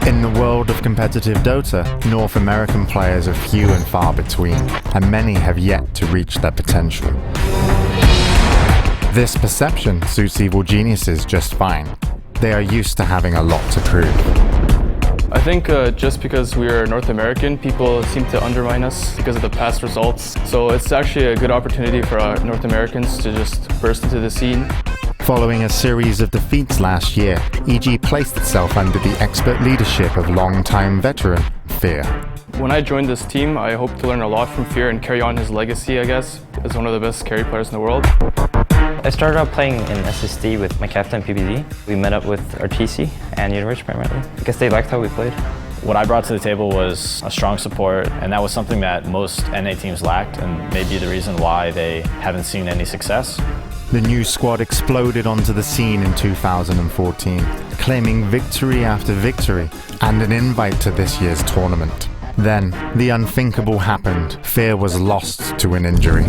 In the world of competitive Dota, North American players are few and far between, and many have yet to reach their potential. This perception suits evil geniuses just fine. They are used to having a lot to prove. I think just because we are North American, people seem to undermine us because of the past results. So it's actually a good opportunity for North Americans to just burst into the scene. Following a series of defeats last year, EG placed itself under the expert leadership of longtime veteran Fear. When I joined this team, I hope to learn a lot from Fear and carry on his legacy, I guess, as one of the best carry players in the world. I started out playing in SSD with my captain PBD. We met up with RTC and Universe primarily because they liked how we played. What I brought to the table was a strong support, and that was something that most NA teams lacked and may be the reason why they haven't seen any success. The new squad exploded onto the scene in 2014, claiming victory after victory and an invite to this year's tournament. Then, the unthinkable happened. Fear was lost to an injury.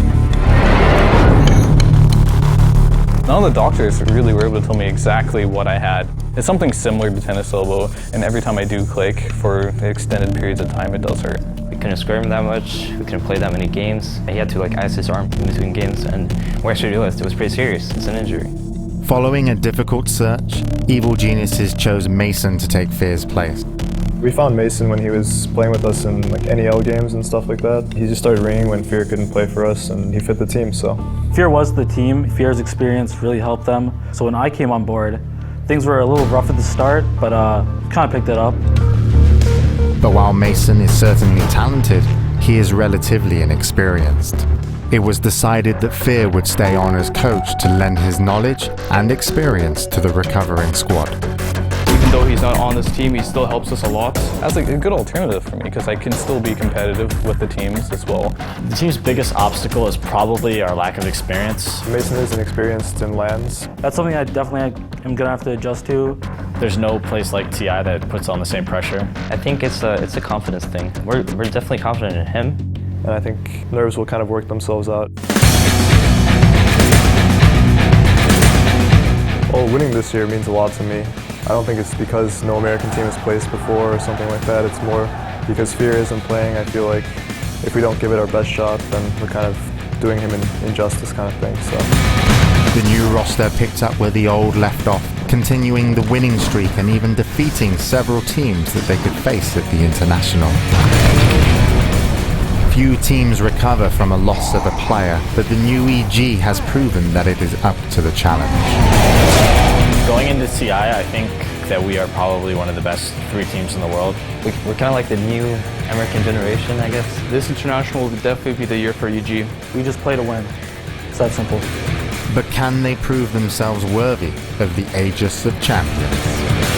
None of the doctors really were able to tell me exactly what I had. It's something similar to tennis elbow, and every time I do click for extended periods of time, it does hurt. We couldn't square him that much, we couldn't play that many games. He had to ice his arm in between games, and we actually realized it was pretty serious. It's an injury. Following a difficult search, evil geniuses chose Mason to take Fear's place. We found Mason when he was playing with us in NEL games and stuff like that. He just started ringing when Fear couldn't play for us, and he fit the team, so. Fear was the team. Fear's experience really helped them. So when I came on board, things were a little rough at the start, but kind of picked it up. But while Mason is certainly talented, he is relatively inexperienced. It was decided that Fear would stay on as coach to lend his knowledge and experience to the recovering squad. Even though he's not on this team, he still helps us a lot. That's a good alternative for me because I can still be competitive with the teams as well. The team's biggest obstacle is probably our lack of experience. Mason is inexperienced in LANs. That's something I definitely am gonna have to adjust to. There's no place like TI that puts on the same pressure. I think it's a confidence thing. We're definitely confident in him. And I think nerves will kind of work themselves out. Well, winning this year means a lot to me. I don't think it's because no American team has placed before or something like that. It's more because Fear isn't playing. I feel like if we don't give it our best shot, then we're kind of doing him an injustice kind of thing. So. The new roster picked up where the old left off, continuing the winning streak and even defeating several teams that they could face at the International. Few teams recover from a loss of a player, but the new EG has proven that it is up to the challenge. Going into TI, I think that we are probably one of the best 3 teams in the world. We're kind of like the new American generation, I guess. This international will definitely be the year for EG. We just play to win. It's that simple. But can they prove themselves worthy of the Aegis of Champions?